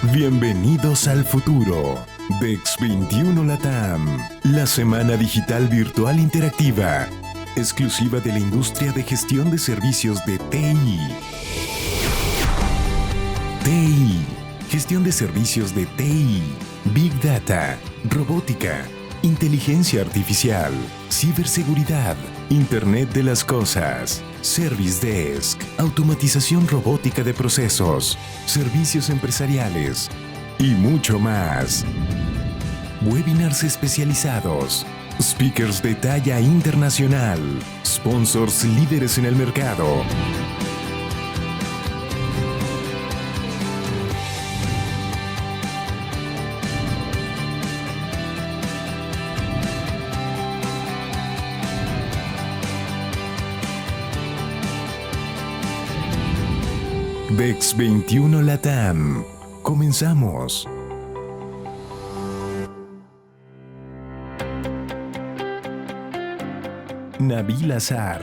Bienvenidos al futuro. DEX 21 LATAM, la semana digital virtual interactiva, exclusiva de la industria de gestión de servicios de TI. TI, gestión de servicios de TI, Big Data, robótica, inteligencia artificial, ciberseguridad, Internet de las cosas, Service Desk, automatización robótica de procesos, servicios empresariales y mucho más. Webinars especializados, speakers de talla internacional, sponsors líderes en el mercado. DEX 21 LATAM. Comenzamos. Nabil Azar,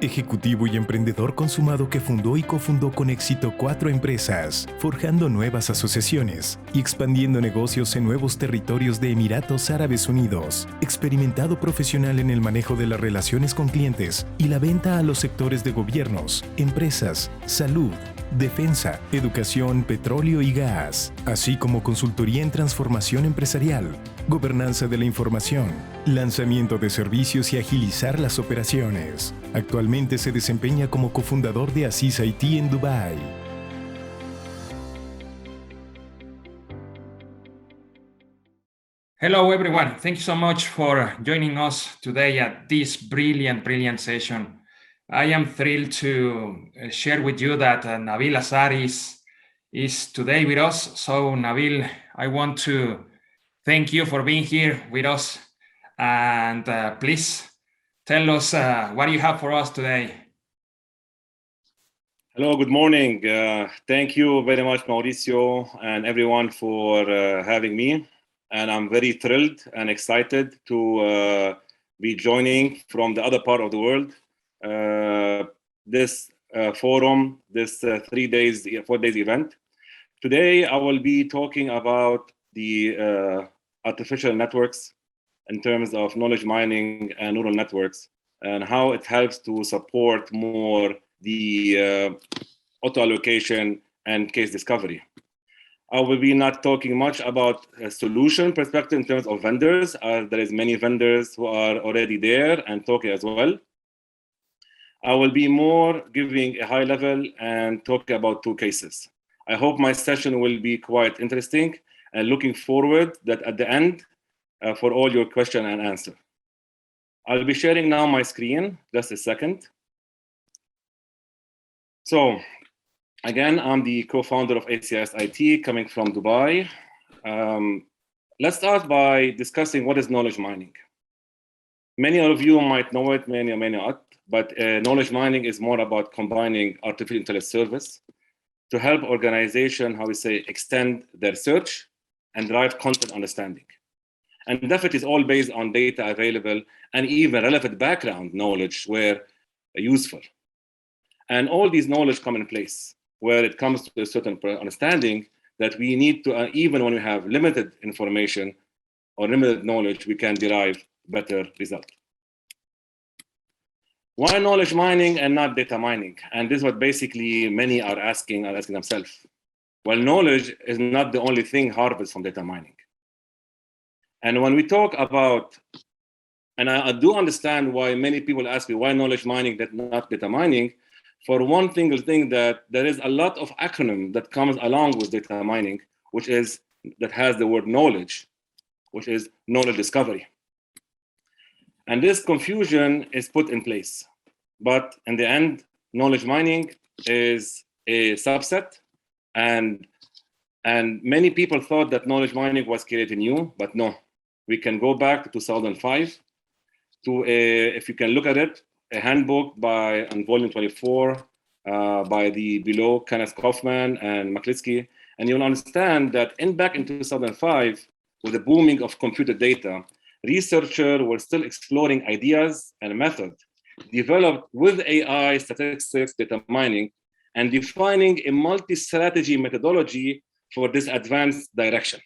ejecutivo y emprendedor consumado que fundó y cofundó con éxito 4 empresas, forjando nuevas asociaciones y expandiendo negocios en nuevos territorios de Emiratos Árabes Unidos, experimentado profesional en el manejo de las relaciones con clientes y la venta a los sectores de gobiernos, empresas, salud, defensa, educación, petróleo y gas, así como consultoría en transformación empresarial, gobernanza de la información, lanzamiento de servicios y agilizar las operaciones. Actualmente se desempeña como cofundador de ACIS IT en Dubái. Hello everyone, thank you so much for joining us today at this brilliant session. I am thrilled to share with you that Nabil Azar is today with us. So Nabil, I want to thank you for being here with us, and please tell us what you have for us today. Hello, good morning. Thank you very much, Mauricio, and everyone for having me. And I'm very thrilled and excited to be joining from the other part of the world. This forum, this 4 days event. Today, I will be talking about the artificial networks in terms of knowledge mining and neural networks, and how it helps to support more the auto allocation and case discovery. I will be not talking much about a solution perspective in terms of vendors. There is many vendors who are already there and talking as well. I will be more giving a high level and talking about 2 cases. I hope my session will be quite interesting and looking forward that at the end for all your question and answer. I'll be sharing now my screen, just a second. So again, I'm the co-founder of ACIS IT coming from Dubai. Let's start by discussing what is knowledge mining. Many of you might know it, many may not, but knowledge mining is more about combining artificial intelligence service to help organization, extend their search and drive content understanding. And definitely it's all based on data available and even relevant background knowledge where useful. And all these knowledge come in place where it comes to a certain understanding that we need to, even when we have limited information or limited knowledge, we can derive better result. Why knowledge mining and not data mining? And this is what basically many are asking themselves. Well, knowledge is not the only thing harvested from data mining. And when we talk about, and I do understand why many people ask me why knowledge mining, not data mining, for one single thing that there is a lot of acronym that comes along with data mining, that has the word knowledge, which is knowledge discovery. And this confusion is put in place. But in the end, knowledge mining is a subset. And many people thought that knowledge mining was created new, but no. We can go back to 2005 to, if you can look at it, a handbook on volume 24 by the below Kenneth Kaufman and McCliskey. And you'll understand that back in 2005, with the booming of computer data, researchers were still exploring ideas and methods developed with AI, statistics, data mining, and defining a multi-strategy methodology for this advanced direction.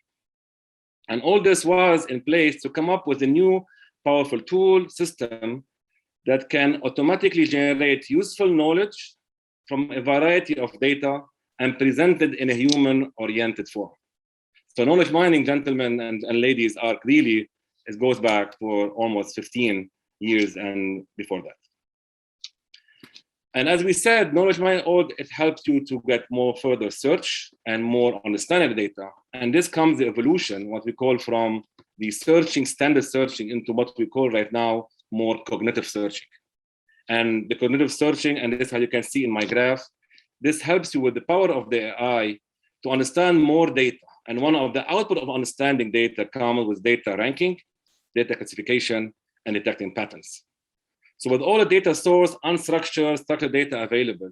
And all this was in place to come up with a new powerful tool system that can automatically generate useful knowledge from a variety of data and presented in a human-oriented form. So knowledge mining, gentlemen and ladies, are really, it goes back for almost 15 years and before that. And as we said, knowledge mining, it helps you to get more further search and more understanding of data. And this comes the evolution, what we call from the searching, standard searching, into what we call right now more cognitive searching. And the cognitive searching, and this is how you can see in my graph, this helps you with the power of the AI to understand more data. And one of the output of understanding data comes with data ranking, data classification, and detecting patterns. So with all the data source, unstructured, structured data available,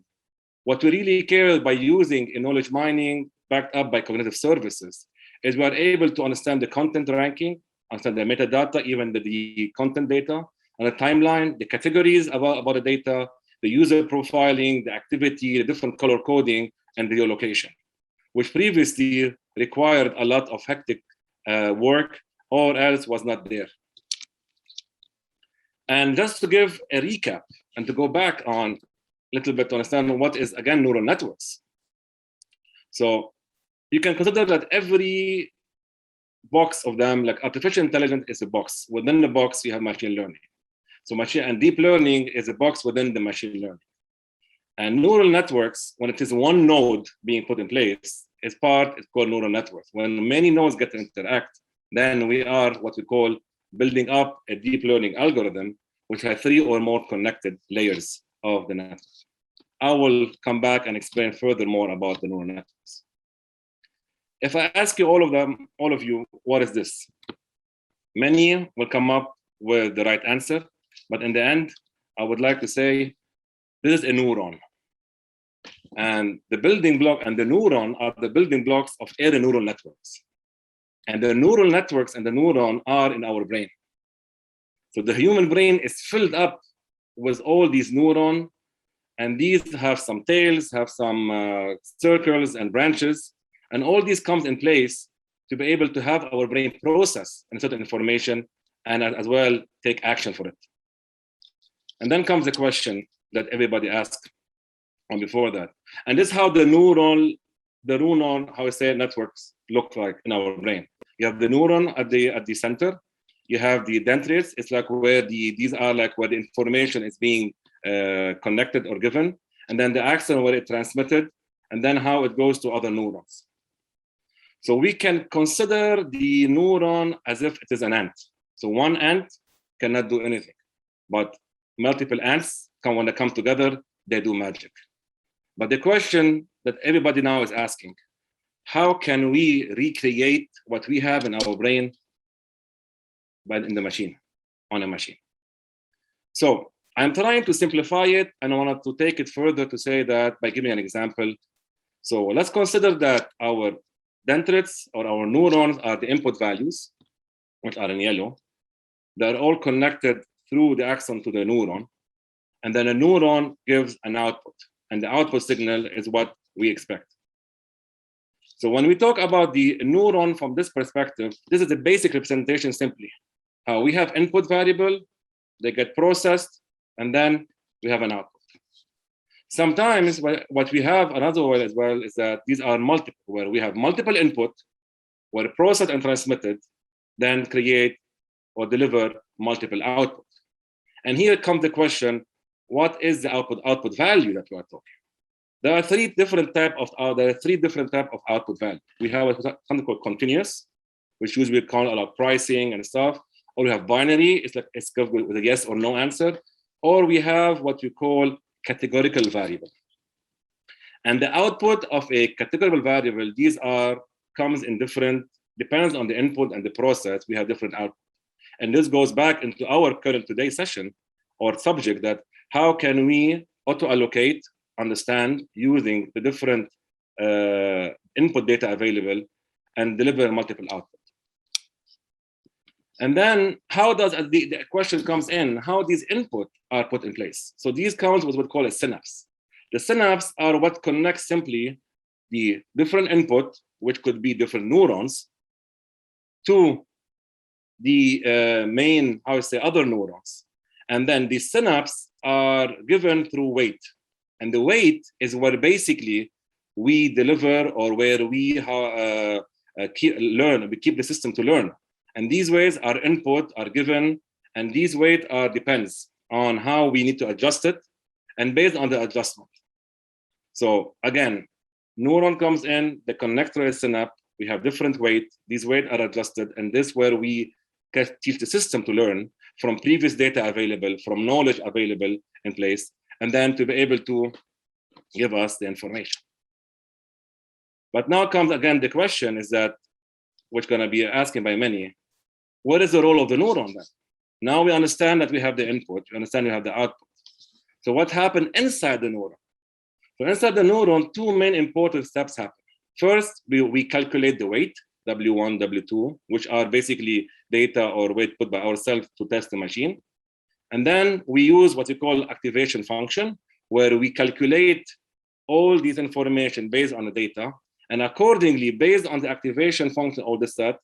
what we really care by using in knowledge mining backed up by cognitive services is we are able to understand the content ranking, understand the metadata, even the content data, and the timeline, the categories about the data, the user profiling, the activity, the different color coding, and the geolocation, which previously required a lot of hectic work or else was not there. And just to give a recap and to go back on a little bit to understand what is, again, neural networks. So you can consider that every box of them, like artificial intelligence is a box. Within the box, you have machine learning. So machine and deep learning is a box within the machine learning. And neural networks, when it is one node being put in place, it's called neural networks. When many nodes get to interact, then we are what we call building up a deep learning algorithm, which has 3 or more connected layers of the network. I will come back and explain further more about the neural networks. If I ask you all of you, what is this? Many will come up with the right answer, but in the end, I would like to say, this is a neuron. And the building block and the neuron are the building blocks of other neural networks. And the neural networks and the neuron are in our brain. So the human brain is filled up with all these neurons, and these have some tails, have some circles and branches, and all these comes in place to be able to have our brain process a certain information and as well take action for it. And then comes the question that everybody asked on before that. And this is how the neuron, how I say, networks look like in our brain. You have the neuron at the center. You have the dendrites. It's like where these are like where the information is being connected or given. And then the axon where it transmitted, and then how it goes to other neurons. So we can consider the neuron as if it is an ant. So one ant cannot do anything, but multiple ants, when they come together, they do magic. But the question that everybody now is asking, how can we recreate what we have in our brain but in the machine, on a machine? So I'm trying to simplify it, and I wanted to take it further to say that by giving an example. So let's consider that our dendrites or our neurons are the input values, which are in yellow. They're all connected through the axon to the neuron. And then a neuron gives an output. And the output signal is what we expect. So when we talk about the neuron from this perspective, this is a basic representation simply. How we have input variable, they get processed, and then we have an output. Sometimes what we have another way as well is that these are multiple, where we have multiple input, where processed and transmitted, then create or deliver multiple output. And here comes the question, what is the output value that we are talking? There are three different type of output value. We have something called continuous, which usually we call about pricing and stuff. Or we have binary, it's with a yes or no answer. Or we have what we call categorical variable. And the output of a categorical variable, comes in different, depends on the input and the process, we have different output. And this goes back into our current today session or subject, that how can we auto-allocate, understand, using the different input data available and deliver multiple output. And then how does the question comes in, how these input are put in place. So these comes with what we call a synapse. The synapse are what connects simply the different input, which could be different neurons, to the main, other neurons. And then the synapses are given through weight. And the weight is where basically we deliver, or where we keep the system to learn. And these ways, our input are given, and these weight depends on how we need to adjust it, and based on the adjustment. So again, neuron comes in, the connector is synapse, we have different weight, these weight are adjusted, and this is where we can teach the system to learn from previous data available, from knowledge available in place, and then to be able to give us the information. But now comes again the question is that, which going to be asking by many, what is the role of the neuron then? Now we understand that we have the input, we understand we have the output. So what happened inside the neuron? So inside the neuron, two main important steps happen. First, we calculate the weight, W1, W2, which are basically data or weight put by ourselves to test the machine. And then we use what we call activation function, where we calculate all these information based on the data. And accordingly, based on the activation function of the set,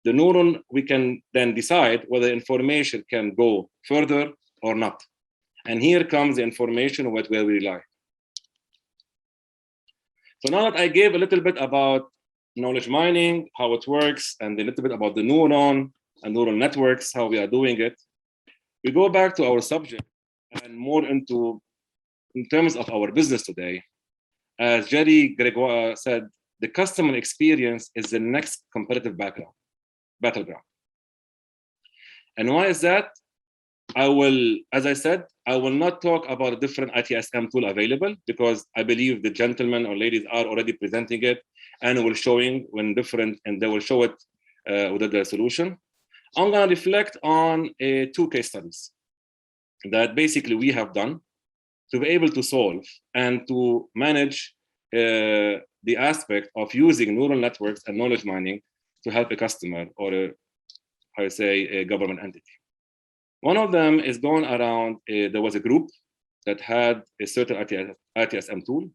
the neuron, we can then decide whether information can go further or not. And here comes the information where we rely. So now that I gave a little bit about knowledge mining, how it works, and a little bit about the neuron and neural networks, how we are doing it, we go back to our subject and more in terms of our business today. As Jerry Gregoire said, the customer experience is the next competitive battleground. And why is that? As I said, I will not talk about a different ITSM tool available, because I believe the gentlemen or ladies are already presenting it and will showing when different, and they will show it with their solution. I'm going to reflect on 2 case studies that basically we have done to be able to solve and to manage the aspect of using neural networks and knowledge mining to help a customer or a government entity. One of them is going around, there was a group that had a certain ITSM tool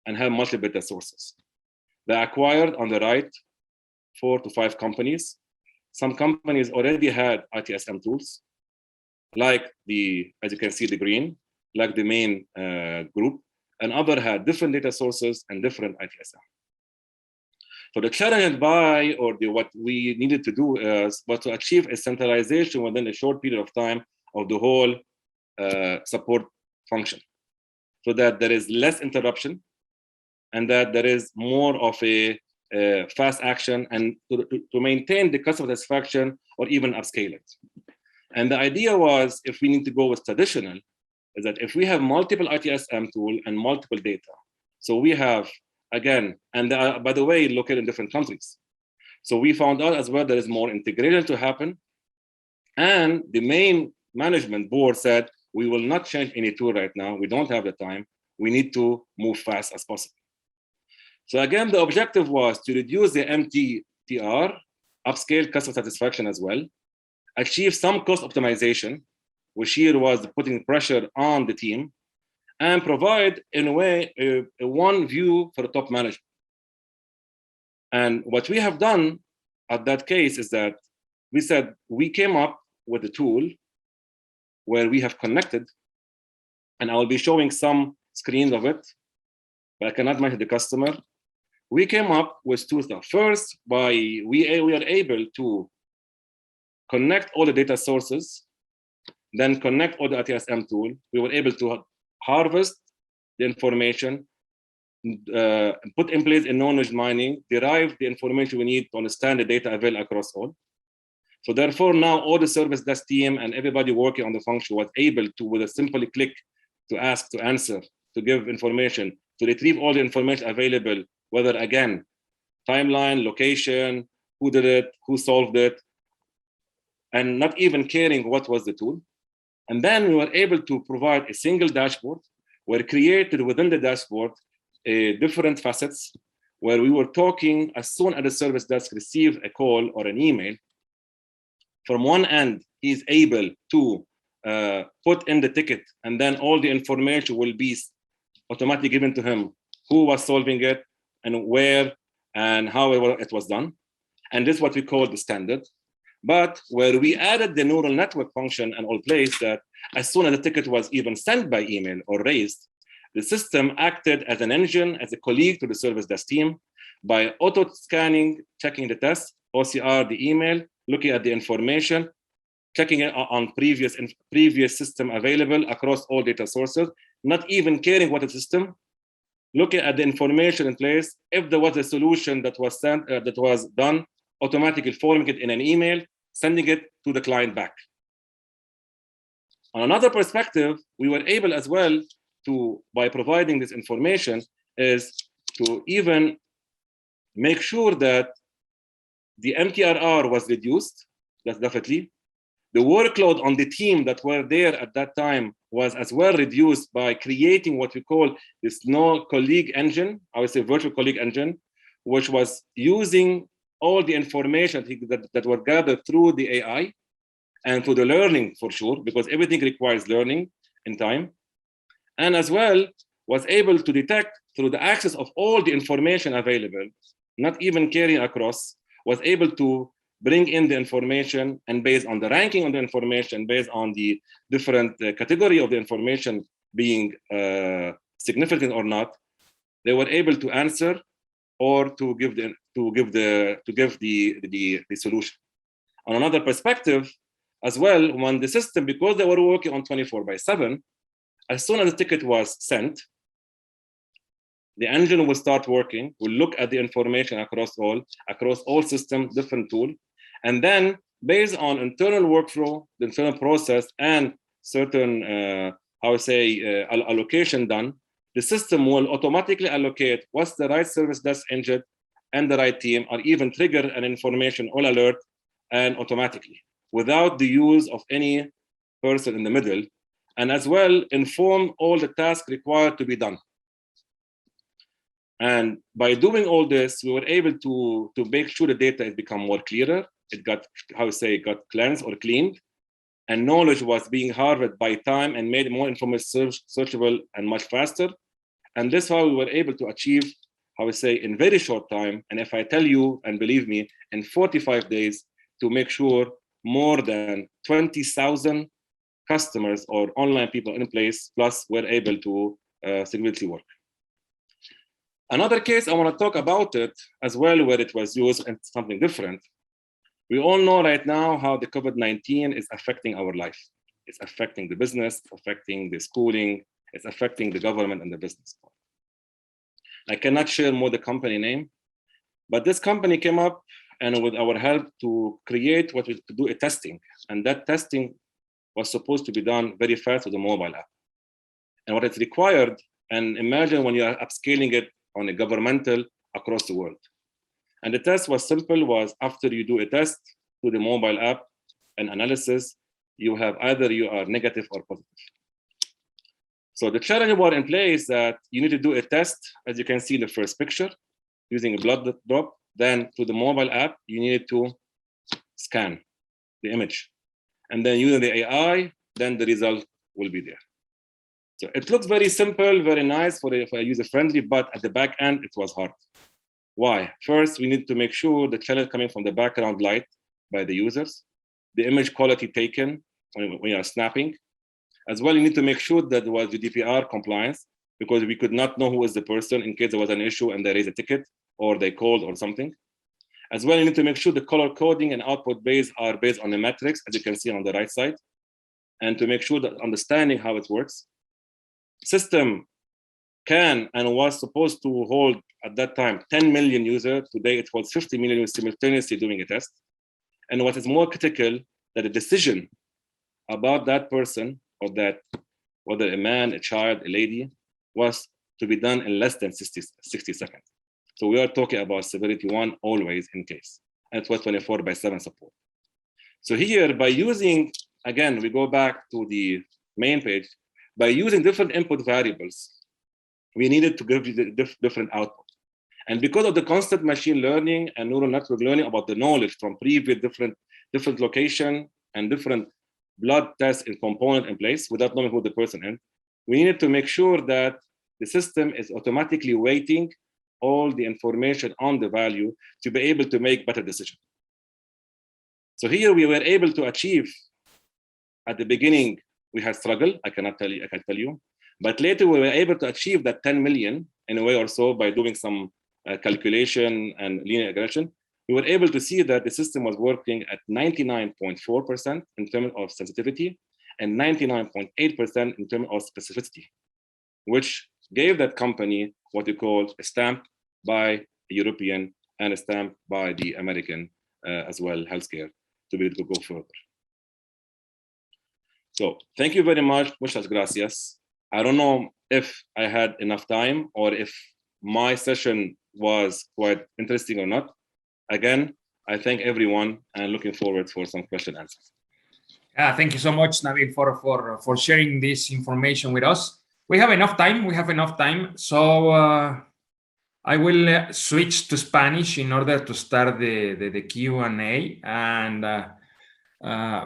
and had multiple data sources. They acquired on the right 4 to 5 companies. Some companies already had ITSM tools, like as you can see, the green, like the main group, and other had different data sources and different ITSM. So the challenge what we needed to do was to achieve a centralization within a short period of time of the whole support function, so that there is less interruption and that there is more of a fast action, and to maintain the customer satisfaction or even upscale it. And the idea was, if we need to go with traditional, is that if we have multiple ITSM tool and multiple data, so we have, again, and by the way, located in different countries. So we found out as well there is more integration to happen. And the main management board said, we will not change any tool right now. We don't have the time. We need to move fast as possible. So again, the objective was to reduce the MTTR, upscale customer satisfaction as well, achieve some cost optimization, which here was putting pressure on the team, and provide, in a way, a one view for the top management. And what we have done at that case is that we said, we came up with a tool where we have connected, and I will be showing some screens of it, but I cannot mention the customer. We came up with 2 stuff. First, we are able to connect all the data sources, then connect all the ITSM tool. We were able to harvest the information, put in place a knowledge mining, derive the information we need to understand the data available across all. So therefore, now all the service desk team and everybody working on the function was able to, with a simple click, to ask, to answer, to give information, to retrieve all the information available, whether, again, timeline, location, who did it, who solved it, and not even caring what was the tool. And then we were able to provide a single dashboard, where created within the dashboard different facets, where we were talking as soon as the service desk received a call or an email. From one end, he's able to put in the ticket, and then all the information will be automatically given to him, who was solving it, and where and how it was done. And this is what we call the standard. But where we added the neural network function and all place that as soon as the ticket was even sent by email or raised, the system acted as an engine, as a colleague to the service desk team by auto-scanning, checking the test, OCR, the email, looking at the information, checking it on previous system available across all data sources, not even caring what the system, looking at the information in place. If there was a solution that was sent, that was done, automatically forming it in an email, sending it to the client back. On another perspective, we were able as well to, by providing this information, is to even make sure that the MTRR was reduced. That's definitely. The workload on the team that were there at that time was as well reduced by creating what we call this no colleague engine, I would say virtual colleague engine, which was using all the information that was gathered through the AI and through the learning for sure, because everything requires learning in time. And as well was able to detect through the access of all the information available, not even carrying across, was able to bring in the information, and based on the ranking of the information, based on the different category of the information being significant or not, they were able to answer or to give the solution. On another perspective, as well, when the system, because they were working on 24/7, as soon as the ticket was sent, the engine will start working, will look at the information across all systems, different tool, and then based on internal workflow, the internal process, and certain, allocation done, the system will automatically allocate what's the right service desk engine and the right team, or even trigger an information all alert and automatically, without the use of any person in the middle, and as well inform all the tasks required to be done. And by doing all this, we were able to make sure the data has become more clearer. It got, got cleansed or cleaned, and knowledge was being harvested by time and made more information searchable and much faster. And this is how we were able to achieve, in very short time. And if I tell you, and believe me, in 45 days, to make sure more than 20,000 customers or online people in place, plus were able to significantly work. Another case I want to talk about it as well, where it was used in something different. We all know right now how the COVID-19 is affecting our life. It's affecting the business, affecting the schooling, it's affecting the government and the business. I cannot share more the company name, but this company came up and with our help to create to do a testing. And that testing was supposed to be done very fast with the mobile app. And what it required, and imagine when you are upscaling it on a governmental across the world. And the test was simple, was after you do a test to the mobile app and analysis, you have either you are negative or positive. So the challenge was in place that you need to do a test, as you can see in the first picture, using a blood drop. Then to the mobile app, you need to scan the image. And then using the AI, then the result will be there. So it looks very simple, very nice for user-friendly, but at the back end, it was hard. Why? First, we need to make sure the channel coming from the background light by the users, the image quality taken when you are snapping. As well, you need to make sure that there was GDPR compliance, because we could not know who is the person in case there was an issue and they raised a ticket or they called or something. As well, you need to make sure the color coding and output base are based on the metrics, as you can see on the right side, and to make sure that understanding how it works. System can and was supposed to hold at that time 10 million users. Today it holds 50 million simultaneously doing a test. And what is more critical, that a decision about that person, or that whether a man, a child, a lady, was to be done in less than 60 seconds. So we are talking about severity 1 always in case. And it was 24/7 support. So here, by using, again, we go back to the main page, by using different input variables, we needed to give you the different output. And because of the constant machine learning and neural network learning about the knowledge from previous different location and different blood tests and component in place without knowing who the person is, we needed to make sure that the system is automatically weighting all the information on the value to be able to make better decisions. So here we were able to achieve, at the beginning, we had struggled, I can tell you, but later we were able to achieve that 10 million in a way or so by doing some calculation and linear regression. We were able to see that the system was working at 99.4% in terms of sensitivity and 99.8% in terms of specificity, which gave that company what we call a stamp by the European and a stamp by the American as well, healthcare, to be able to go further. So thank you very much, muchas gracias. I don't know if I had enough time or if my session was quite interesting or not. Again, I thank everyone and looking forward for some question answers. Thank you so much, Nabil, for sharing this information with us. We have enough time. So I will switch to Spanish in order to start the Q&A. And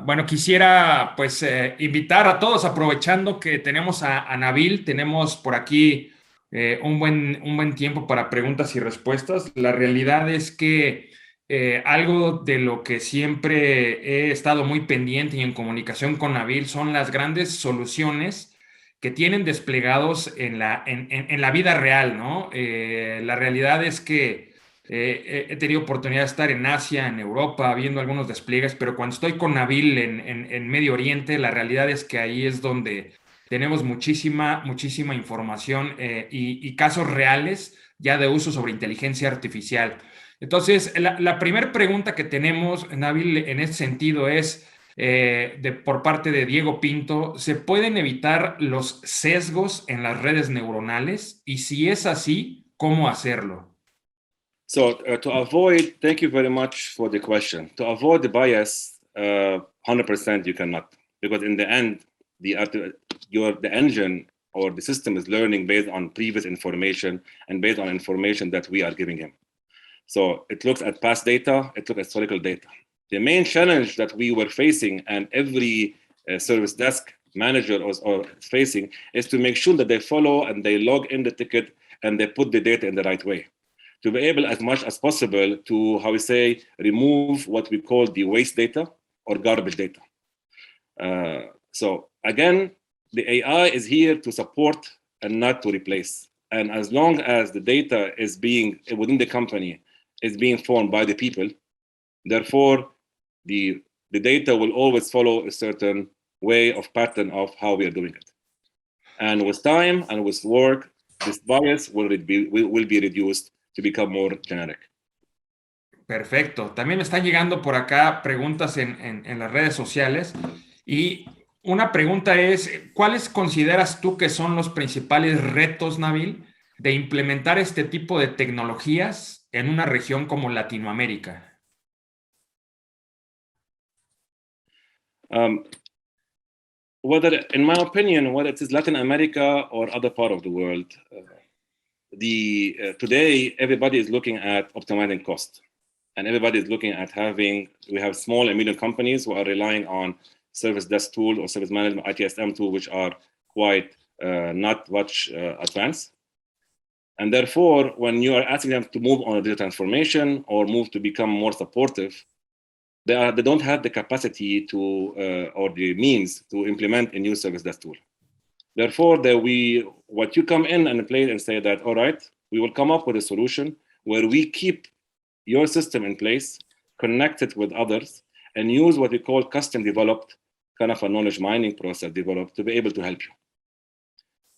bueno, quisiera pues invitar a todos, aprovechando que tenemos a Nabil, tenemos por aquí un buen tiempo para preguntas y respuestas. La realidad es que algo de lo que siempre he estado muy pendiente y en comunicación con Nabil son las grandes soluciones que tienen desplegados en la vida real, ¿no? La realidad es que he tenido oportunidad de estar en Asia, en Europa, viendo algunos despliegues, pero cuando estoy con Nabil en Medio Oriente, la realidad es que ahí es donde tenemos muchísima información y casos reales ya de uso sobre inteligencia artificial. Entonces, la primera pregunta que tenemos, Nabil, en ese sentido es por parte de Diego Pinto: ¿se pueden evitar los sesgos en las redes neuronales? Y si es así, ¿cómo hacerlo? So to avoid, thank you very much for the question. To avoid the bias, 100% you cannot, because in the end, the engine or the system is learning based on previous information and based on information that we are giving him. So it looks at past data, it looks at historical data. The main challenge that we were facing and every service desk manager is facing is to make sure that they follow and they log in the ticket and they put the data in the right way, to be able as much as possible to, how we say, remove what we call the waste data or garbage data. So again, the AI is here to support and not to replace. And as long as the data is being within the company is being formed by the people, therefore the data will always follow a certain way of pattern of how we are doing it. And with time and with work, this bias will be reduced to become more generic. Perfecto. También me están llegando por acá preguntas en las redes sociales. Y una pregunta es: ¿cuáles consideras tú que son los principales retos, Nabil, de implementar este tipo de tecnologías en una región como Latinoamérica? Whether, in my opinion, whether it is Latin America or other part of the world, today everybody is looking at optimizing cost, and everybody is looking at we have small and medium companies who are relying on service desk tool or service management ITSM tool, which are quite not much advanced. And therefore, when you are asking them to move on a digital transformation or move to become more supportive, they don't have the capacity to or the means to implement a new service desk tool. Therefore, what you come in and play and say that, all right, we will come up with a solution where we keep your system in place, connect it with others, and use what we call custom developed kind of a knowledge mining process developed to be able to help you.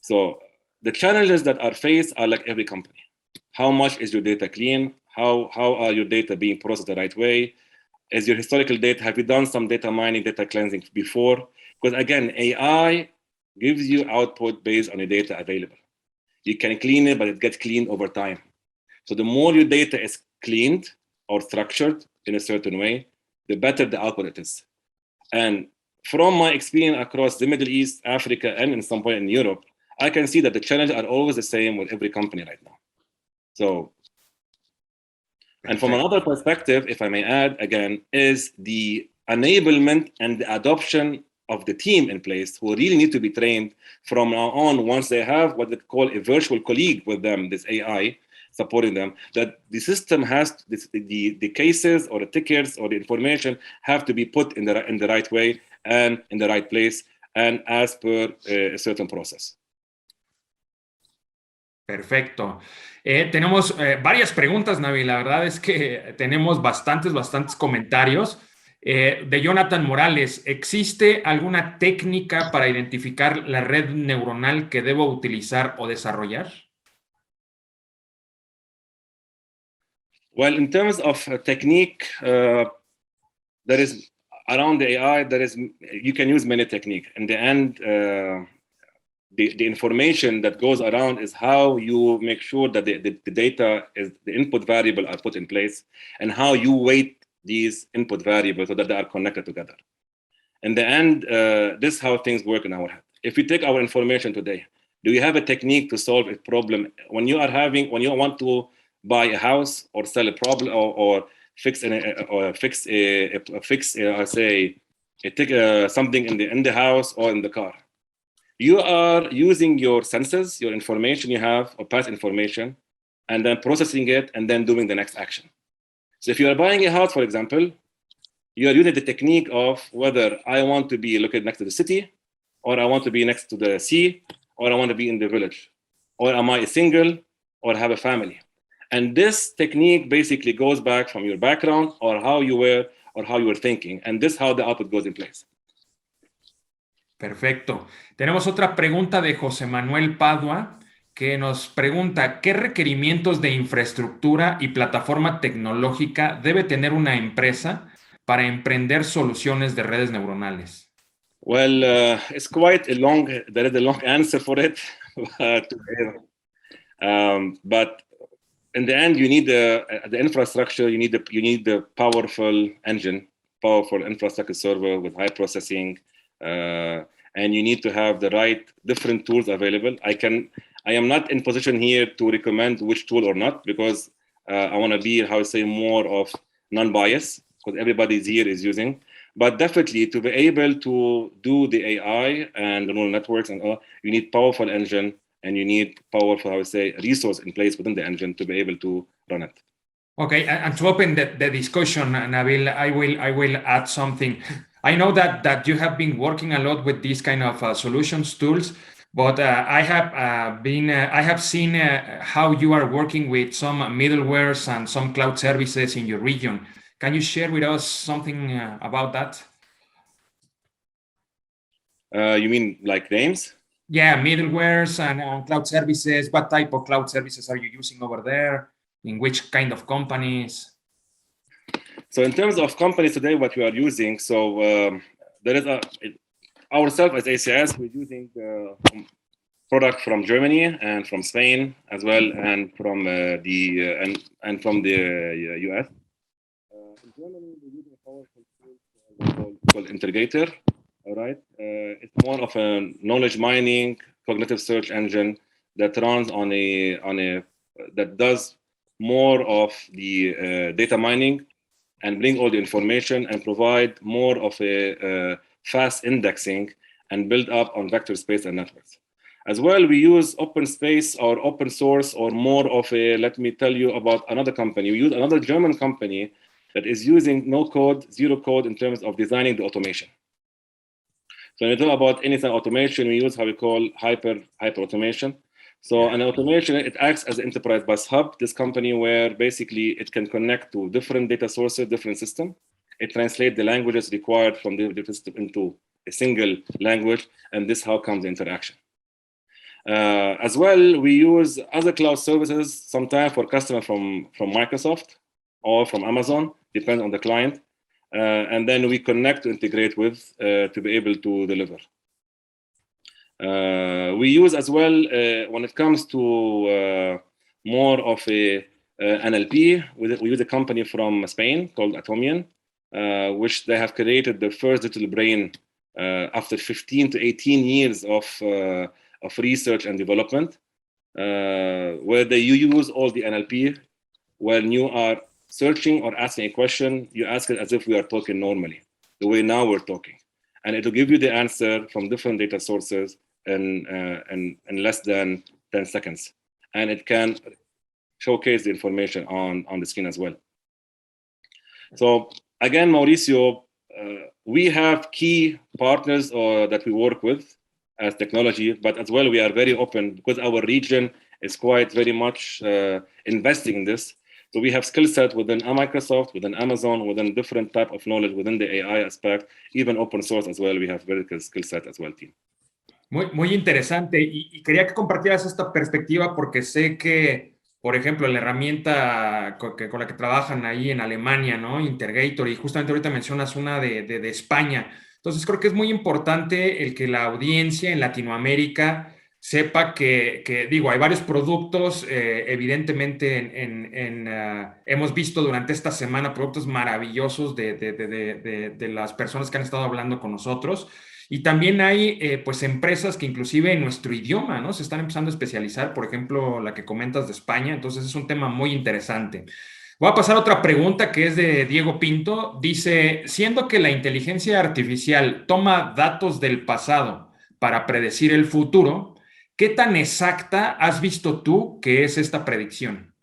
So the challenges that are faced are like every company. How much is your data clean? How are your data being processed the right way? Is your historical data, have you done some data mining, data cleansing before? Because again, AI gives you output based on the data available. You can clean it, but it gets cleaned over time. So the more your data is cleaned or structured in a certain way, the better the output it is. And from my experience across the Middle East, Africa, and in some point in Europe, I can see that the challenges are always the same with every company right now. So, and from another perspective, if I may add again, is the enablement and the adoption of the team in place who really need to be trained from now on once they have what they call a virtual colleague with them, this AI, supporting them, that the system has the cases or the tickets or the information have to be put in the right way and in the right place and as per a certain process. Perfecto. Tenemos varias preguntas, Nabil. La verdad es que tenemos bastantes comentarios. De Jonathan Morales, ¿existe alguna técnica para identificar la red neuronal que debo utilizar o desarrollar? Well, in terms of technique, there is around the AI, you can use many techniques. In the end, the information that goes around is how you make sure that the data is the input variable are put in place and how you weight these input variables so that they are connected together. In the end, this is how things work in our head. If we take our information today, do you have a technique to solve a problem when you want to buy a house or sell a problem or fix something in the house or in the car? You are using your senses, your information you have, or past information, and then processing it and then doing the next action. So if you are buying a house, for example, you are using the technique of whether I want to be located next to the city, or I want to be next to the sea, or I want to be in the village, or am I single, or have a family? And this technique basically goes back from your background or how you were thinking. And this is how the output goes in place. Perfecto. Tenemos otra pregunta de José Manuel Padua, que nos pregunta, ¿qué requerimientos de infraestructura y plataforma tecnológica debe tener una empresa para emprender soluciones de redes neuronales? Well, it's quite there is a long answer for it. But in the end, you need the infrastructure, you need the powerful engine, powerful infrastructure server with high processing, and you need to have the right different tools available. I am not in position here to recommend which tool or not, because I want to be, more of non-bias, because everybody here is using. But definitely to be able to do the AI and the neural networks and all, you need powerful engine and you need powerful, resource in place within the engine to be able to run it. Okay, and to open the discussion, Nabil, I will add something. I know that you have been working a lot with these kind of solutions tools, but I have seen how you are working with some middlewares and some cloud services in your region. Can you share with us something about that? You mean like names? Yeah, middlewares and cloud services. What type of cloud services are you using over there? In which kind of companies? So in terms of companies today, what we are using, so there is ourselves as ACIS, we're using product from Germany and from Spain as well, and from the US. In Germany, we're using a powerful tool called Integrator. All right, it's more of a knowledge mining, cognitive search engine that runs that does more of the data mining and bring all the information and provide more of a fast indexing and build up on vector space and networks. As well, we use open space or open source or more of let me tell you about another company. We use another German company that is using no code, zero code in terms of designing the automation. So when we talk about anything automation, we use how we call hyper automation. So an automation, it acts as an enterprise bus hub, this company where basically it can connect to different data sources, different systems. It translates the languages required from the system into a single language, and this how comes the interaction. As well, we use other cloud services, sometimes for customers from Microsoft or from Amazon, depends on the client. And then we connect to integrate with to be able to deliver. We use as well, when it comes to more of a NLP, we use a company from Spain called Atomian, which they have created the first digital brain after 15 to 18 years of research and development, where you use all the NLP when you are searching or asking a question, you ask it as if we are talking normally, the way now we're talking. And it will give you the answer from different data sources in less than 10 seconds. And it can showcase the information on the screen as well. So again, Mauricio, we have key partners that we work with as technology, but as well we are very open because our region is quite very much investing in this. So we have skill set within Microsoft, within Amazon, within different type of knowledge within the AI aspect, even open source as well. We have very good skill set as well, team. Muy interesante y quería que compartieras esta perspectiva porque sé que, por ejemplo, la herramienta con la que trabajan ahí en Alemania, ¿no? Intergator, y justamente ahorita mencionas una de España. Entonces creo que es muy importante el que la audiencia en Latinoamérica sepa que digo, hay varios productos, evidentemente hemos visto durante esta semana productos maravillosos de las personas que han estado hablando con nosotros. Y también hay pues empresas que inclusive en nuestro idioma, ¿no? Se están empezando a especializar, por ejemplo, la que comentas de España. Entonces es un tema muy interesante. Voy a pasar a otra pregunta que es de Diego Pinto. Dice, siendo que la inteligencia artificial toma datos del pasado para predecir el futuro, ¿qué tan exacta has visto tú que es esta predicción?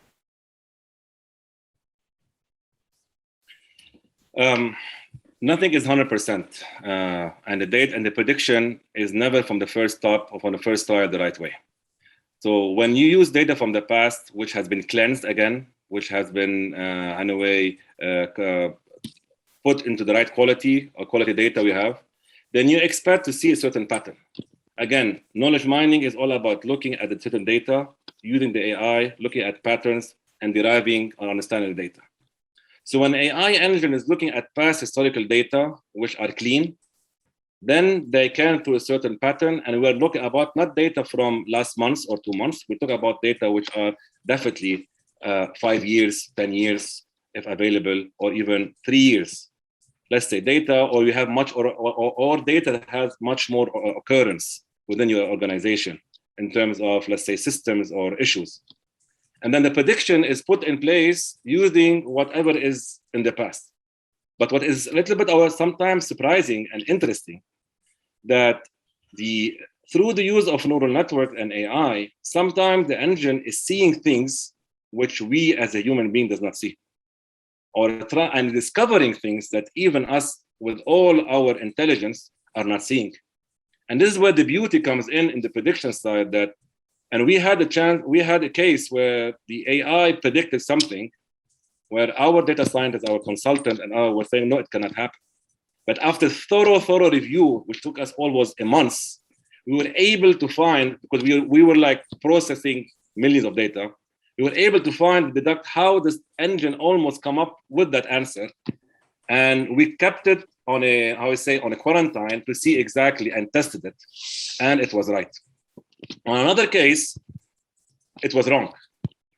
Nothing is 100%, and the date and the prediction is never from the first stop or from the first try the right way. So when you use data from the past, which has been cleansed again, which has been in a way put into the right quality or quality data we have, then you expect to see a certain pattern. Again, knowledge mining is all about looking at the certain data, using the AI, looking at patterns, and deriving or understanding the data. So when AI engine is looking at past historical data, which are clean, then they can to a certain pattern, and we're looking about not data from last month or 2 months, we talk about data which are definitely 5 years, 10 years, if available, or even 3 years. Let's say data, or you have much, or data that has much more occurrence within your organization in terms of, let's say, systems or issues. And then the prediction is put in place using whatever is in the past. But what is a little bit sometimes surprising and interesting, that through the use of neural network and AI, sometimes the engine is seeing things which we as a human being does not see, and discovering things that even us with all our intelligence are not seeing. And this is where the beauty comes in the prediction side, and we had a case where the AI predicted something where our data scientist, our consultant, and I were saying, no, it cannot happen. But after thorough review, which took us almost a month, we were able to find, because we were like processing millions of data, we were able to deduct how this engine almost come up with that answer. And we kept it on a quarantine to see exactly and tested it. And it was right. On another case, it was wrong.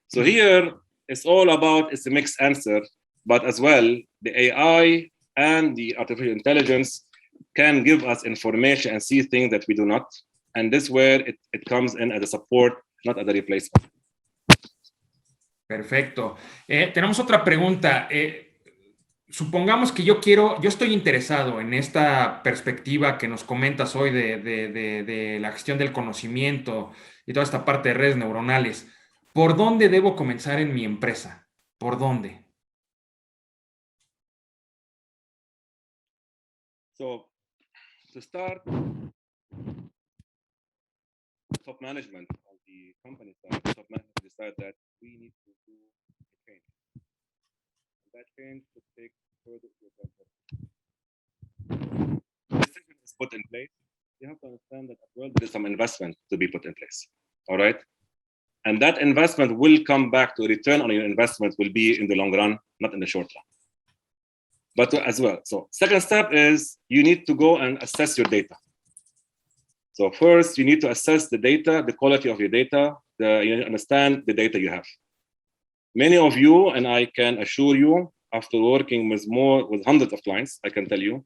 So here, it's all about, it's a mixed answer, but as well, the AI and the artificial intelligence can give us information and see things that we do not. And this is where it comes in as a support, not as a replacement. Perfecto. Tenemos otra pregunta. Supongamos que yo estoy interesado en esta perspectiva que nos comentas hoy de la gestión del conocimiento y toda esta parte de redes neuronales. ¿Por dónde debo comenzar en mi empresa? ¿Por dónde? So, to start, top management of the company side, top management decided that we need to do a change. That change should take further to the decision is put in place. You have to understand that as well there is some investment to be put in place. All right. And that investment will come back to return on your investment will be in the long run, not in the short run. But as well, so second step is you need to go and assess your data. So first, you need to assess the data, the quality of your data, you understand the data you have. Many of you, and I can assure you, after working with hundreds of clients, I can tell you,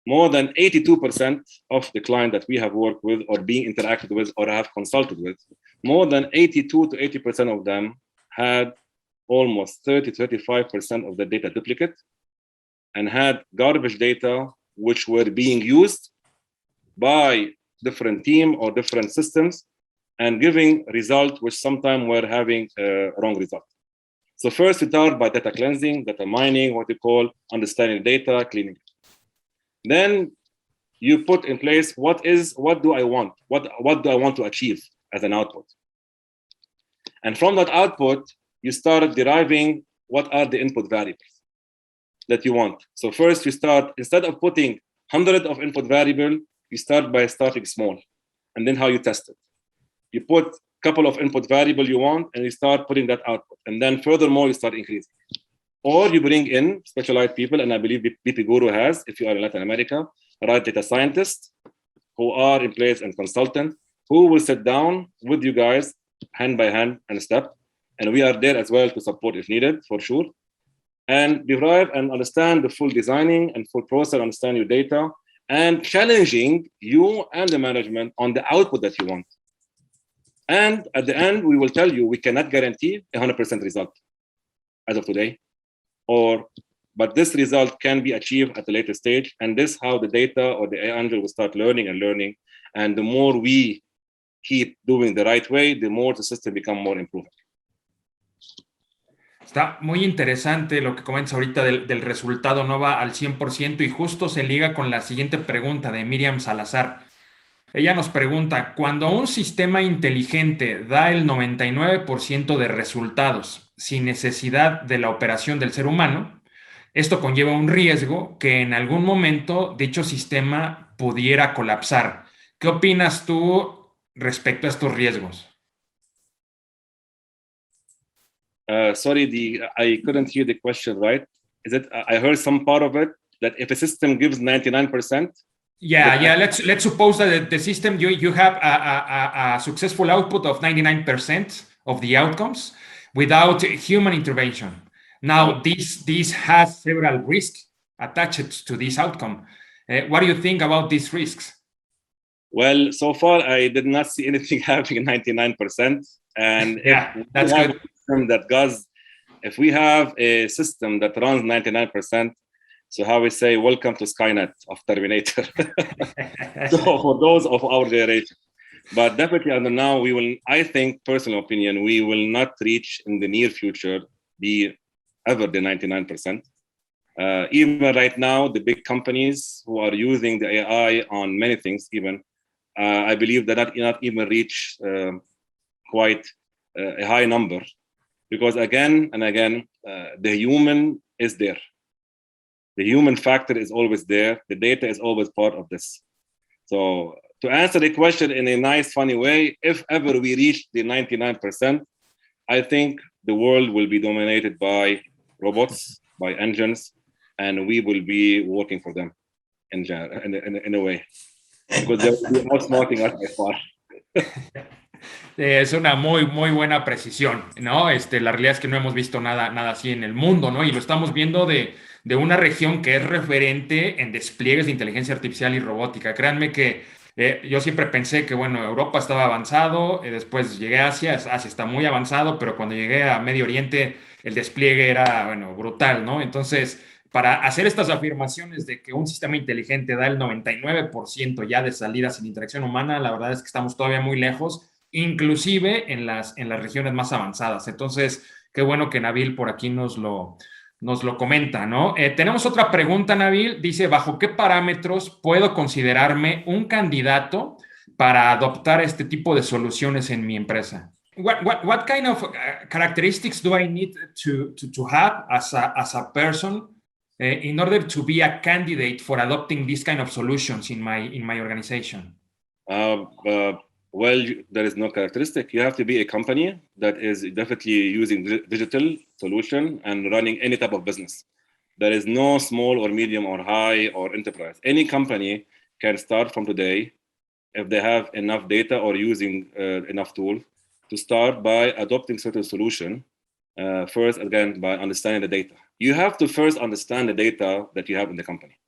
more than 82% of the clients that we have worked with or being interacted with or have consulted with, more than 82 to 80% of them had almost 30 to 35% of the data duplicate and had garbage data which were being used by different team or different systems and giving result which sometimes we're having a wrong result. So first we start by data cleansing, data mining, what we call understanding data, cleaning. Then you put in place what do I want? What do I want to achieve as an output? And from that output, you start deriving what are the input variables that you want. So first you start, instead of putting hundreds of input variables, you start by starting small, and then how you test it. You put a couple of input variables you want, and you start putting that output. And then furthermore, you start increasing. Or you bring in specialized people, and I believe BP Guru has, if you are in Latin America, right, data scientists who are in place and consultant, who will sit down with you guys hand by hand and step. And we are there as well to support if needed, for sure. And derive and understand the full designing and full process, understand your data, and challenging you and the management on the output that you want. And at the end, we will tell you, we cannot guarantee 100% result as of today, but this result can be achieved at a later stage. And this is how the data or the AI engine will start learning and learning. And the more we keep doing the right way, the more the system becomes more improved. Está muy interesante lo que comentas ahorita del resultado, no va al 100% y justo se liga con la siguiente pregunta de Miriam Salazar. Ella nos pregunta, cuando un sistema inteligente da el 99% de resultados sin necesidad de la operación del ser humano, esto conlleva un riesgo que en algún momento dicho sistema pudiera colapsar. ¿Qué opinas tú respecto a estos riesgos? Sorry, I couldn't hear the question right. Is it? I heard some part of it that if a system gives 99%. Yeah. Let's suppose that the system you have a successful output of 99% of the outcomes without human intervention. Now this has several risks attached to this outcome. What do you think about these risks? Well, so far I did not see anything having 99%. And yeah, that's good. If we have a system that runs 99%, so how we say, welcome to Skynet of Terminator. So for those of our generation. But definitely under now, I think, personal opinion, we will not reach in the near future ever the 99%. Even right now, the big companies who are using the AI on many things, even, I believe that not even reach quite a high number. Because again and again, the human is there. The human factor is always there. The data is always part of this. So to answer the question in a nice, funny way, if ever we reach the 99%, I think the world will be dominated by robots, by engines, and we will be working for them in a way. Because they will be outsmarting us by far. Es una muy buena precisión, ¿no? La realidad es que no hemos visto nada así en el mundo, ¿no? Y lo estamos viendo de una región que es referente en despliegues de inteligencia artificial y robótica. Créanme que yo siempre pensé que, bueno, Europa estaba avanzado, después llegué a Asia está muy avanzado, pero cuando llegué a Medio Oriente el despliegue era, bueno, brutal, ¿no? Entonces, para hacer estas afirmaciones de que un sistema inteligente da el 99% ya de salida sin interacción humana, la verdad es que estamos todavía muy lejos, inclusive en las regiones más avanzadas. Entonces, qué bueno que Nabil por aquí nos lo comenta, ¿no? Tenemos otra pregunta, Nabil. Dice, ¿bajo qué parámetros puedo considerarme un candidato para adoptar este tipo de soluciones en mi empresa? What kind of characteristics do I need to have as a person in order to be a candidate for adopting this kind of solutions in my organization? Well, there is no characteristic. You have to be a company that is definitely using digital solution and running any type of business. There is no small or medium or high or enterprise. Any company can start from today if they have enough data or using enough tools to start by adopting certain solution. First, again, by understanding the data. You have to first understand the data that you have in the company.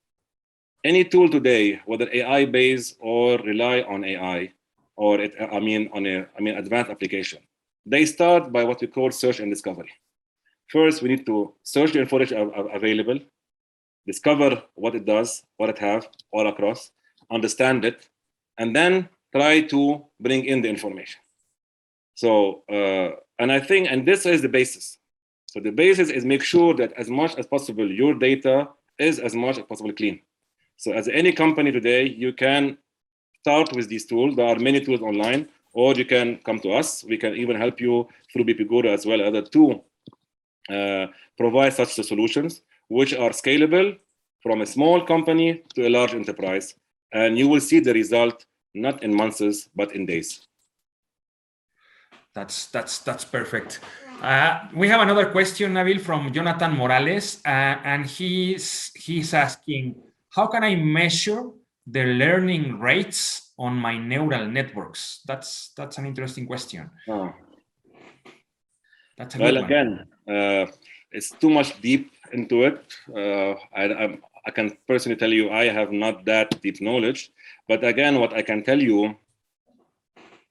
Any tool today, whether AI-based or rely on AI, or advanced application. They start by what we call search and discovery. First, we need to search the information available, discover what it does, what it has, all across, understand it, and then try to bring in the information. So, and I think, and this is the basis. So the basis is make sure that as much as possible, your data is as much as possible clean. So as any company today, you can start with these tools. There are many tools online, or you can come to us. We can even help you through BP Guru as well, other to provide such solutions, which are scalable from a small company to a large enterprise. And you will see the result not in months, but in days. That's perfect. We have another question, Nabil, from Jonathan Morales, and he's asking, how can I measure the learning rates on my neural networks? That's an interesting question. Oh. That's a good one. Again, it's too much deep into it. I can personally tell you I have not that deep knowledge, but again, what I can tell you,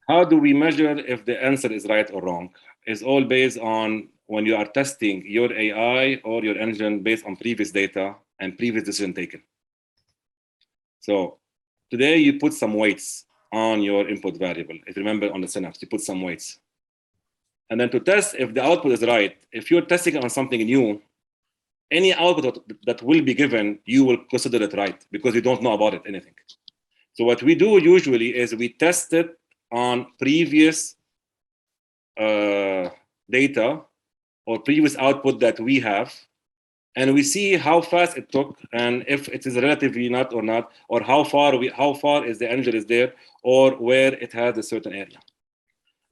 how do we measure if the answer is right or wrong? It's all based on when you are testing your AI or your engine based on previous data and previous decision taken. So today you put some weights on your input variable. If you remember on the synapse, you put some weights. And then to test if the output is right, if you're testing on something new, any output that will be given, you will consider it right because you don't know about it, anything. So what we do usually is we test it on previous data or previous output that we have, and we see how fast it took and if it is relatively not, or how far is the engine is there, or where it has a certain area.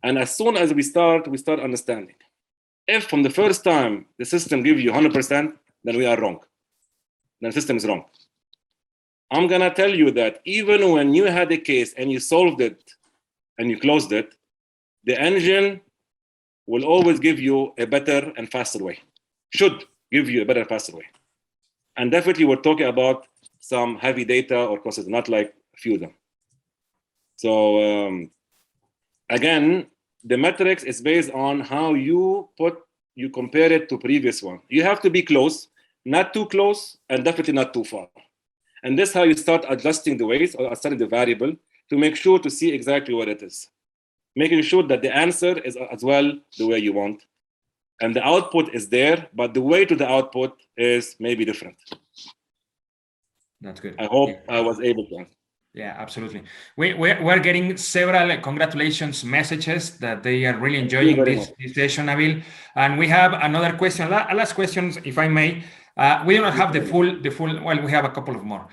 And as soon as we start understanding. If from the first time the system gives you 100%, then we are wrong. Then the system is wrong. I'm gonna tell you that even when you had a case and you solved it and you closed it, the engine will always give you a better and faster way. Should give you a better and faster way. And definitely we're talking about some heavy data or processes, not like a few of them. So again, the metrics is based on how you compare it to previous one. You have to be close, not too close, and definitely not too far. And this is how you start adjusting the weights or adjusting the variable to make sure to see exactly what it is. Making sure that the answer is as well the way you want. And the output is there, but the way to the output is maybe different. That's good. I hope I was able to answer. Yeah, absolutely. We're getting several congratulations messages that they are really enjoying this session, Nabil. And we have another question, last question, if I may. We do not have the full, well, we have a couple of more.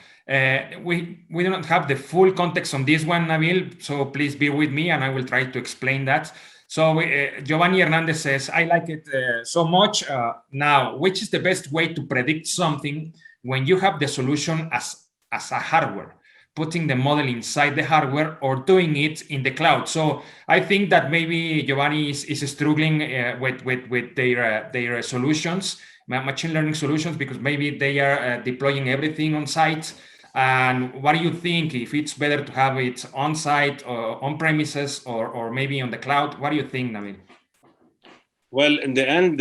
We do not have the full context on this one, Nabil, so please bear with me and I will try to explain that. So Giovanni Hernandez says, I like it so much. Now, which is the best way to predict something when you have the solution as a hardware? Putting the model inside the hardware or doing it in the cloud. So I think that maybe Giovanni is struggling with their solutions, machine learning solutions, because maybe they are deploying everything on site. And what do you think, if it's better to have it on site or on premises or maybe on the cloud? What do you think, Nabil? Well, in the end,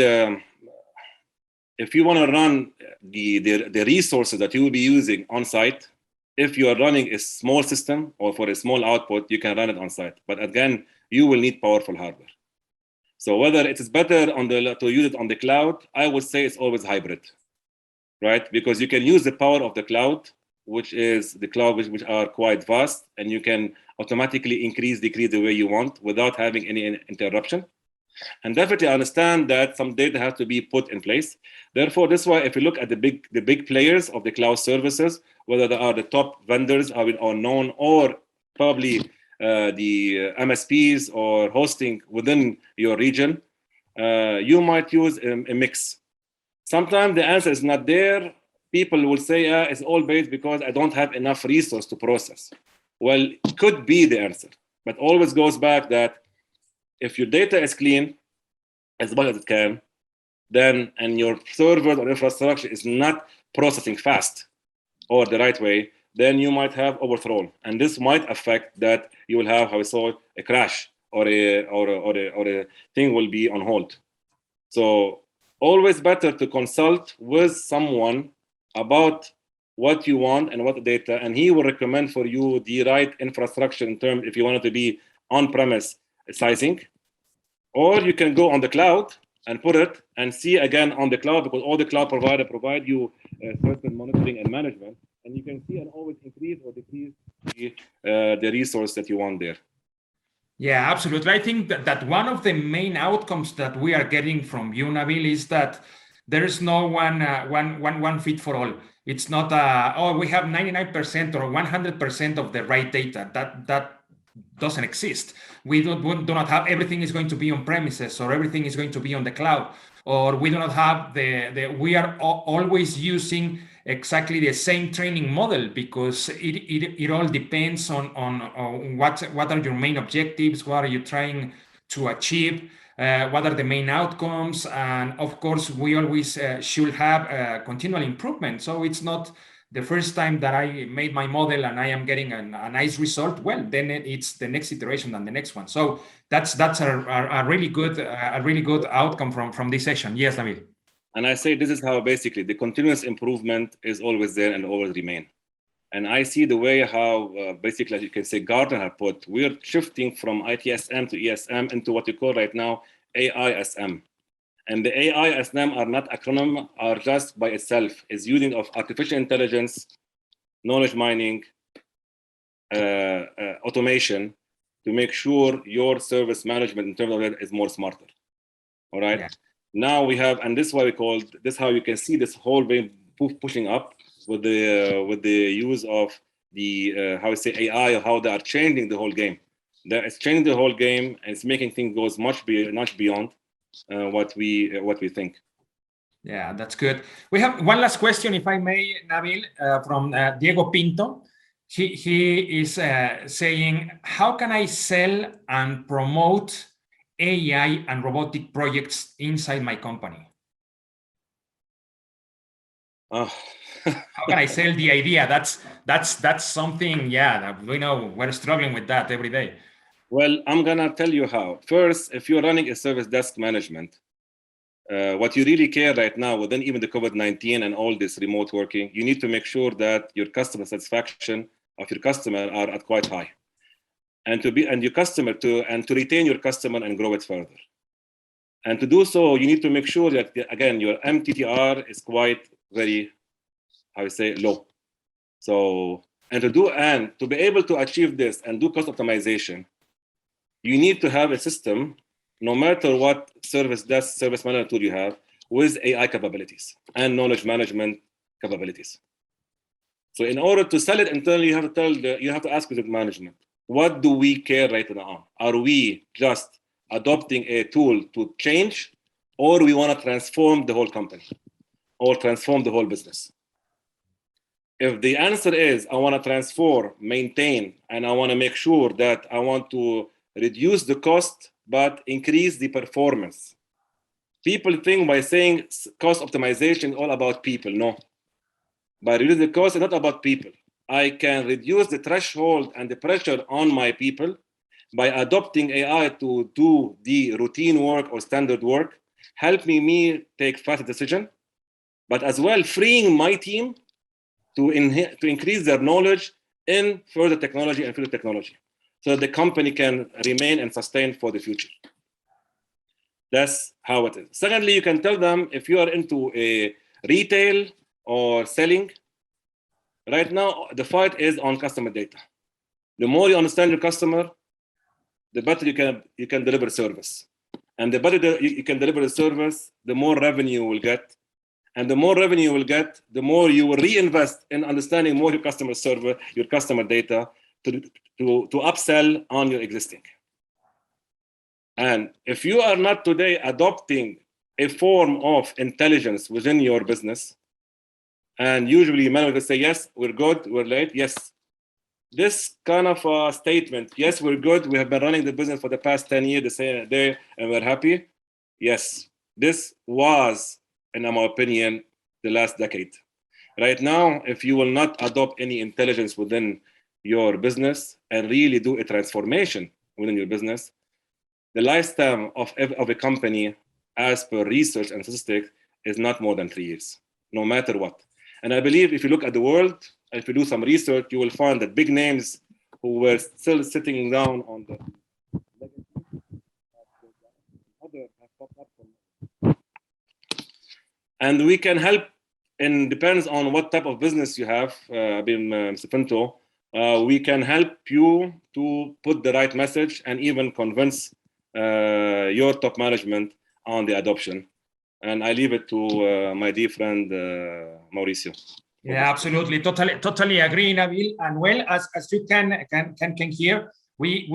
if you want to run the resources that you will be using on site, if you are running a small system or for a small output, you can run it on site. But again, you will need powerful hardware. So whether it is better to use it on the cloud, I would say it's always hybrid, right? Because you can use the power of the cloud, which are quite vast, and you can automatically increase, decrease the way you want without having any interruption. And definitely understand that some data has to be put in place. Therefore, this is why if you look at the big players of the cloud services, whether they are the top vendors are known or probably the MSPs or hosting within your region, you might use a mix. Sometimes the answer is not there. People will say, it's all based because I don't have enough resource to process. Well, it could be the answer, but always goes back that if your data is clean, as much as it can, then, and your server or infrastructure is not processing fast or the right way, then you might have overthrown. And this might affect that you will have, how we saw, a crash or a thing will be on hold. So always better to consult with someone about what you want and what the data, and he will recommend for you the right infrastructure in terms, if you want it to be on-premise sizing, Or you can go on the cloud and put it and see again on the cloud, because all the cloud providers provide you certain monitoring and management, and you can see and always increase or decrease the resource that you want there. Yeah, absolutely. I think that one of the main outcomes that we are getting from you, Nabil, is that there is no one fit for all. It's not oh, we have 99% or 100% of the right data. That doesn't exist. We do not have everything is going to be on premises, or everything is going to be on the cloud, or we do not have we are always using exactly the same training model, because it all depends on what are your main objectives, what are you trying to achieve, what are the main outcomes, and of course we always should have continual improvement. So it's not the first time that I made my model and I am getting a nice result, well, then it's the next iteration and the next one. So that's a really good outcome from this session. Yes, Nabil. And I say this is how basically the continuous improvement is always there and always remain. And I see the way how basically, as you can say, Gartner have put, we're shifting from ITSM to ESM into what you call right now AISM. And the AISM are not acronym, are just by itself, is using of artificial intelligence, knowledge mining, automation to make sure your service management in terms of that is more smarter. All right. Yeah. Now we have, and this is why we call this, how you can see this whole way pushing up with the use of the how I say AI, how they are changing the whole game. It's changing the whole game, and it's making things goes much beyond what we think. Yeah, that's good. We have one last question, if I may, Nabil, from Diego Pinto. He is saying, how can I sell and promote AI and robotic projects inside my company? How can I sell the idea? That's something, yeah, that we know we're struggling with that every day. Well, I'm gonna tell you how. First, if you're running a service desk management, what you really care right now, within even the COVID-19 and all this remote working, you need to make sure that your customer satisfaction of your customer are at quite high. And to retain your customer and grow it further. And to do so, you need to make sure that, again, your MTTR is quite very, how I say, low. So, and to be able to achieve this and do cost optimization, you need to have a system, no matter what service management tool you have, with AI capabilities and knowledge management capabilities. So in order to sell it internally, you have to ask the management, what do we care right now? Are we just adopting a tool to change, or we want to transform the whole company or transform the whole business? If the answer is, I want to transform, maintain, and I want to make sure that I want to reduce the cost, but increase the performance. People think by saying cost optimization is all about people. No. By reducing the cost, it's not about people. I can reduce the threshold and the pressure on my people by adopting AI to do the routine work or standard work, help me take faster decision, but as well freeing my team to increase their knowledge in further technology and future technology, so the company can remain and sustain for the future. That's how it is. Secondly, you can tell them, if you are into a retail or selling, right now the fight is on customer data. The more you understand your customer, the better you can deliver service. And the better you can deliver the service, the more revenue you will get. And the more revenue you will get, the more you will reinvest in understanding more your customer service, your customer data, to upsell on your existing. And if you are not today adopting a form of intelligence within your business, and usually managers will say, yes, we're good, we're late, yes. This kind of a statement, yes, we're good, we have been running the business for the past 10 years, the same day, and we're happy. Yes, this was, in my opinion, the last decade. Right now, if you will not adopt any intelligence within your business and really do a transformation within your business, the lifespan of a company, as per research and statistics, is not more than 3 years, no matter what. And I believe if you look at the world, and if you do some research, you will find that big names who were still sitting down on the And we can help, and depends on what type of business you have, Mr. Pinto, we can help you to put the right message and even convince your top management on the adoption. And I leave it to my dear friend, Mauricio. Yeah, absolutely. Totally agree, Nabil. And well, as you can hear, we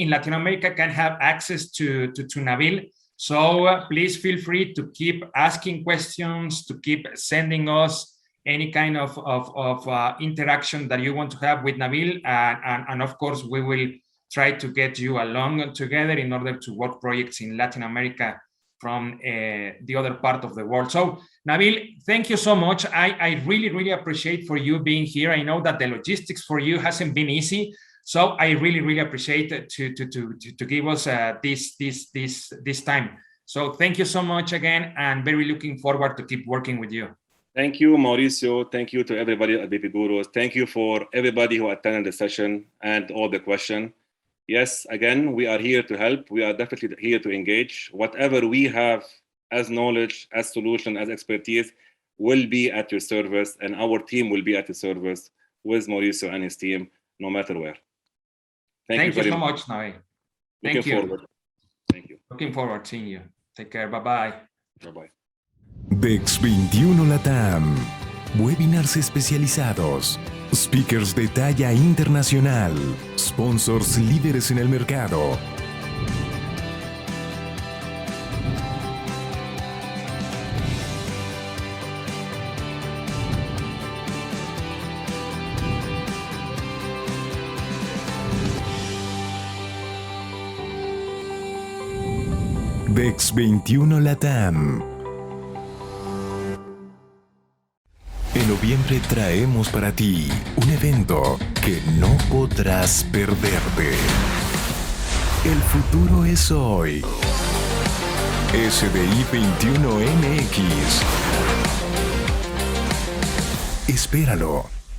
in Latin America can have access to Nabil. So please feel free to keep asking questions, to keep sending us any kind of interaction that you want to have with Nabil. And of course, we will try to get you along together in order to work projects in Latin America from the other part of the world. So Nabil, thank you so much. I really appreciate for you being here. I know that the logistics for you hasn't been easy. So I really appreciate it to give us this time. So thank you so much again, and very looking forward to keep working with you. Thank you, Mauricio. Thank you to everybody at BP Gurus. Thank you for everybody who attended the session and all the questions. Yes, again, we are here to help. We are definitely here to engage. Whatever we have as knowledge, as solution, as expertise will be at your service, and our team will be at your service with Mauricio and his team, no matter where. Thank you so much, Nabil. Thank you. Forward. Thank you. Looking forward to seeing you. Take care. Bye-bye. Bye-bye. DEX 21 LATAM. Webinars especializados. Speakers de talla internacional. Sponsors líderes en el mercado. DEX 21 LATAM. En noviembre traemos para ti un evento que no podrás perderte. El futuro es hoy. SDI 21 MX. Espéralo.